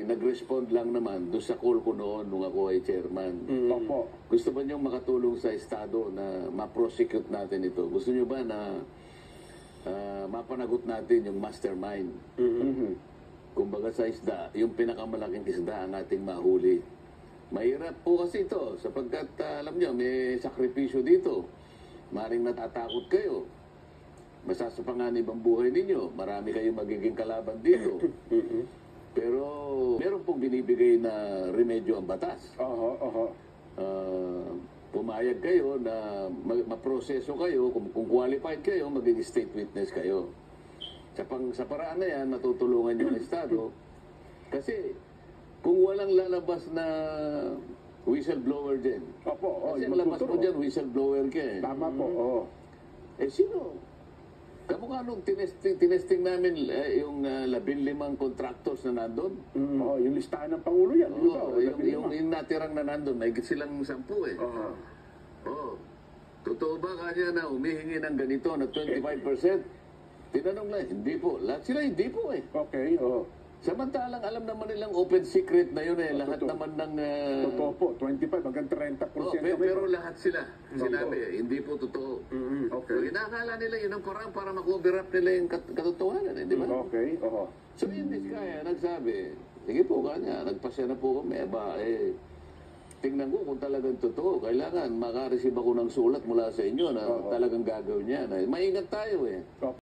nag-respond lang naman doon sa call ko noon nung ako ay chairman. Opo. Gusto ba niyong makatulong sa Estado na ma-prosecute natin ito? Gusto niyo ba na mapanagot natin yung mastermind? Kumbaga sa isda, yung pinakamalaking isda ang ating mahuli. Mahirap po kasi ito sapagkat alam niyo, may sakripisyo dito. Maring natatakot kayo. Masasapanganib ang buhay ninyo. Marami kayong magiging kalaban dito. Pero meron pong binibigay na remedyo ang batas. Pumayag kayo na maproseso kayo, kung qualified kayo, maging state witness kayo. Sa paraan na yan, natutulungan yung Estado. Kasi kung walang lalabas na whistleblower din, kasi ang labas mo dyan, whistleblower ka eh. Tama po, Eh sino? Kamukha nung tinesting namin yung 15 contractors na nandun. Yung listahan ng Pangulo yan. Yung natirang na nandun, may silang 10 eh. Totoo ba kanya na humihingi ng ganito na 25%? Tinanong lang, hindi po. Lahat sila hindi po eh. Okay, Samantalang alam naman nilang open secret na yun eh. Lahat naman ng... Totoo po, 25 hanggang 30%. Pero lahat sila. Sinabi eh, hindi po totoo. Okay. So, inakala nila yun ang parang para mag-cover up nila yung katotohanan eh, di ba? Okay, So in this kaya, nagsabi, sige po kanya, nagpasya na po kami, tingnan ko kung talagang totoo. Kailangan makareceive ako ng sulat mula sa inyo na talagang gagawin niya. Maingat tayo eh.